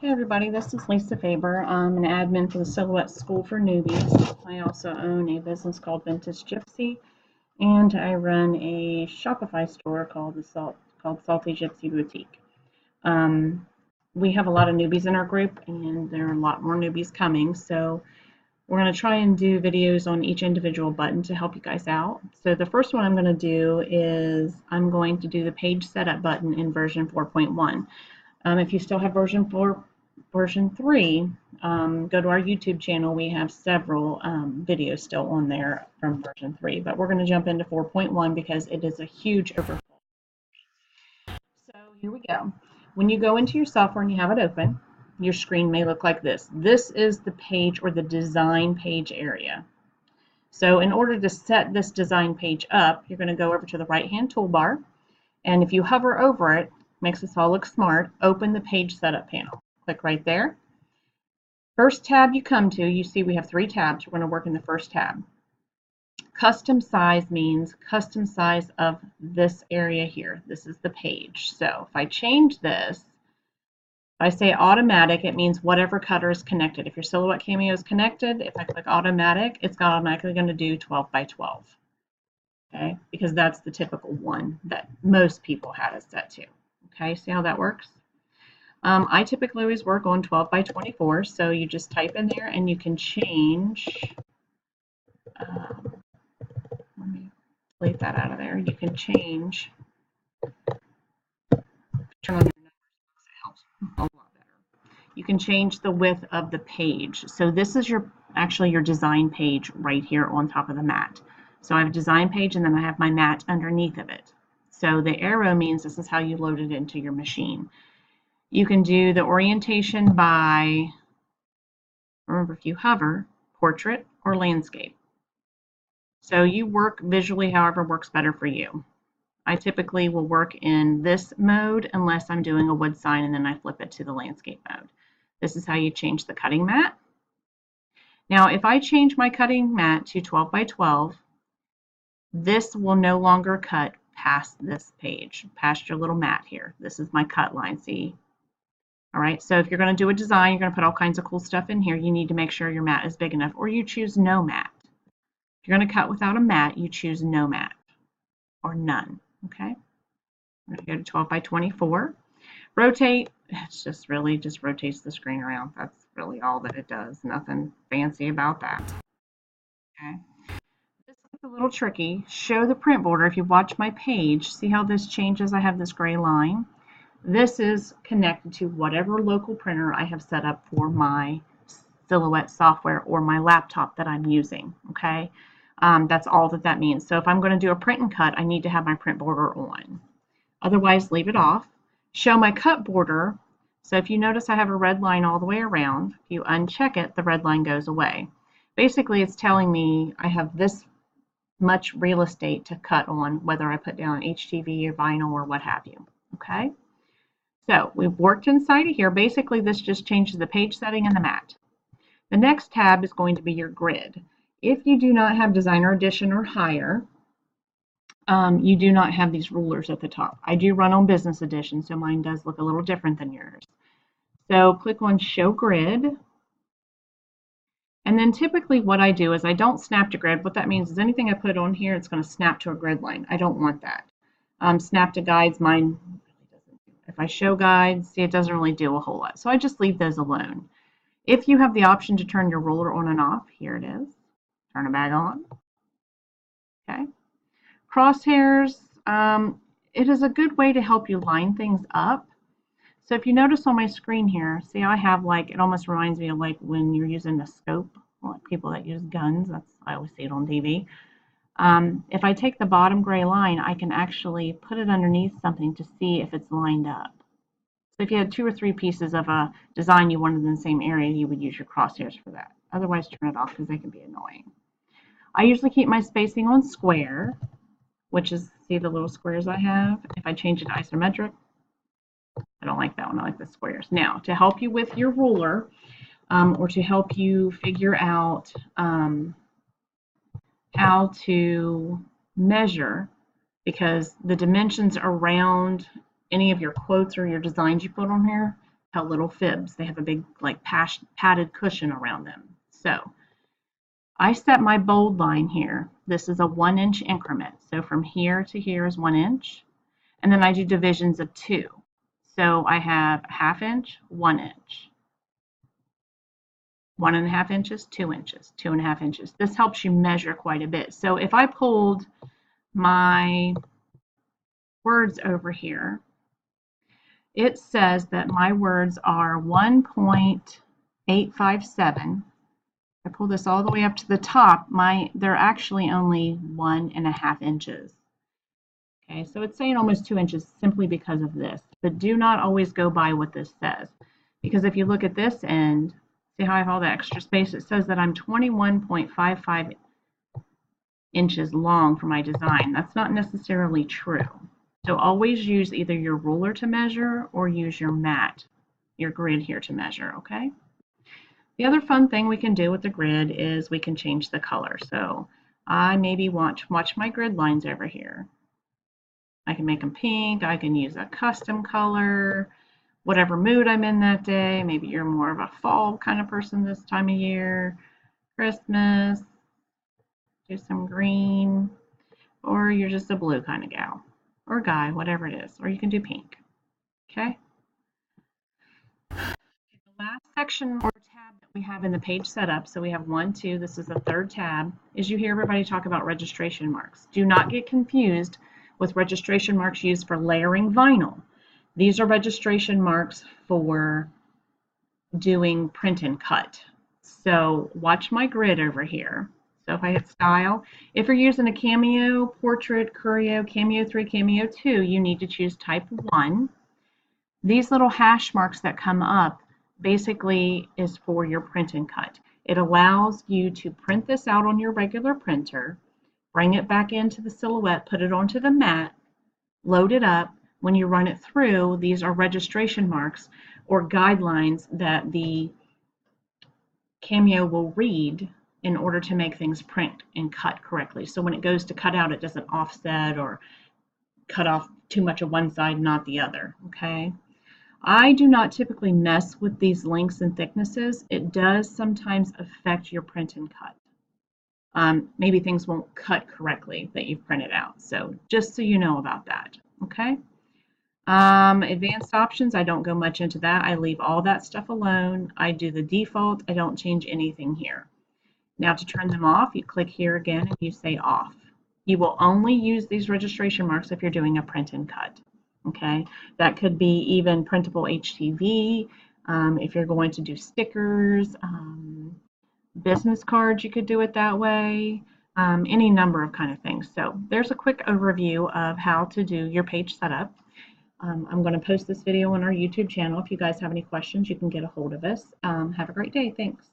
Hey everybody, this is Lisa Faber. I'm an admin for the Silhouette School for Newbies. I also own a business called Vintage Gypsy, and I run a Shopify store called Salty Gypsy Boutique. Um, we have a lot of newbies in our group, and there are a lot more newbies coming. So we're going to try and do videos on each individual button to help you guys out. So the first one I'm going to do is I'm going to do the page setup button in version 4.1. If you still have version 3, go to our YouTube channel. We have several videos still on there from version 3, but we're going to jump into 4.1 because it is a huge overhaul. So here we go. When you go into your software and you have it open, your screen may look like this. This is the page or the design page area. So in order to set this design page up, you're going to go over to the right-hand toolbar, and if you hover over it, makes us all look smart, open the page setup panel. Click right there. First tab you come to, you see we have 3 tabs. We're going to work in the first tab. Custom size means custom size of this area here. This is the page. So if I change this, if I say automatic, it means whatever cutter is connected. If your Silhouette Cameo is connected, if I click automatic, it's automatically going to do 12 by 12. Okay, because that's the typical one that most people have it set to. Okay, see how that works? I typically always work on 12 by 24, so you just type in there and you can change. Let me delete that out of there. You can change. Turn on your numbers, it helps a lot better. You can change the width of the page. So this is actually your design page right here on top of the mat. So I have a design page and then I have my mat underneath of it. So the arrow means this is how you load it into your machine. You can do the orientation by, remember, if you hover, portrait or landscape. So you work visually however works better for you. I typically will work in this mode unless I'm doing a wood sign, and then I flip it to the landscape mode. This is how you change the cutting mat. Now if I change my cutting mat to 12 by 12, this will no longer cut past this page, past your little mat here. This is my cut line, see? All right, so if you're going to do a design, you're going to put all kinds of cool stuff in here, you need to make sure your mat is big enough, or you choose no mat. If you're going to cut without a mat, you choose no mat or none. Okay, I'm going to go to 12 by 24. Rotate, it's just really just rotates the screen around. That's really all that it does. Nothing fancy about that. Okay, this is a little tricky. Show the print border. If you watch my page, see how this changes? I have this gray line. This is connected to whatever local printer I have set up for my Silhouette software or my laptop that I'm using. Okay, that's all that means. So if I'm going to do a print and cut, I need to have my print border on. Otherwise, leave it off. Show my cut border. So if you notice I have a red line all the way around, if you uncheck it, the red line goes away. Basically, it's telling me I have this much real estate to cut on, whether I put down HTV or vinyl or what have you. Okay. So we've worked inside of here. Basically, this just changes the page setting and the mat. The next tab is going to be your grid. If you do not have Designer Edition or higher, you do not have these rulers at the top. I do run on Business Edition, so mine does look a little different than yours. So click on Show Grid. And then typically what I do is I don't snap to grid. What that means is anything I put on here, it's going to snap to a grid line. I don't want that. Snap to guides, mine if I show guides, see, it doesn't really do a whole lot. So I just leave those alone. If you have the option to turn your ruler on and off, here it is. Turn it back on. Okay. Crosshairs, it is a good way to help you line things up. So if you notice on my screen here, see I have like, it almost reminds me of like when you're using a scope, like people that use guns, I always see it on TV. If I take the bottom gray line, I can actually put it underneath something to see if it's lined up. So if you had 2 or 3 pieces of a design you wanted in the same area, you would use your crosshairs for that. Otherwise, turn it off because they can be annoying. I usually keep my spacing on square, which is, see the little squares I have? If I change it to isometric, I don't like that one. I like the squares. Now, to help you with your ruler, or to help you figure out how to measure, because the dimensions around any of your quotes or your designs you put on here tell little fibs. They have a big like padded cushion around them. So I set my bold line here. This is a 1 inch increment. So from here to here is 1 inch. And then I do divisions of 2. So I have a 1/2 inch, 1 inch, 1.5 inches, 2 inches, 2.5 inches. This helps you measure quite a bit. So if I pulled my words over here, it says that my words are 1.857. I pull this all the way up to the top. They're actually only 1.5 inches. Okay, so it's saying almost 2 inches simply because of this. But do not always go by what this says. Because if you look at this end, see how I have all the extra space? It says that I'm 21.55 inches long for my design. That's not necessarily true. So always use either your ruler to measure or use your mat, your grid here to measure, okay? The other fun thing we can do with the grid is we can change the color. So I maybe want to watch my grid lines over here. I can make them pink. I can use a custom color, whatever mood I'm in that day. Maybe you're more of a fall kind of person this time of year. Christmas, do some green, or you're just a blue kind of gal or guy, whatever it is, or you can do pink. Okay. The last section or tab that we have in the page setup, so we have 1, 2, this is the 3rd tab, is you hear everybody talk about registration marks. Do not get confused with registration marks used for layering vinyl. These are registration marks for doing print and cut. So watch my grid over here. So if I hit style, if you're using a Cameo, Portrait, Curio, Cameo 3, Cameo 2, you need to choose type 1. These little hash marks that come up basically is for your print and cut. It allows you to print this out on your regular printer, bring it back into the silhouette, put it onto the mat, load it up. When you run it through, these are registration marks or guidelines that the Cameo will read in order to make things print and cut correctly. So when it goes to cut out, it doesn't offset or cut off too much of one side, not the other, okay? I do not typically mess with these lengths and thicknesses. It does sometimes affect your print and cut. Maybe things won't cut correctly that you've printed out. So just so you know about that, okay? Advanced options, I don't go much into that. I leave all that stuff alone. I do the default. I don't change anything here. Now to turn them off, you click here again and you say off. You will only use these registration marks if you're doing a print and cut. Okay, that could be even printable HTV. If you're going to do stickers, business cards, you could do it that way. Any number of kind of things. So there's a quick overview of how to do your page setup. I'm going to post this video on our YouTube channel. If you guys have any questions, you can get a hold of us. Have a great day. Thanks.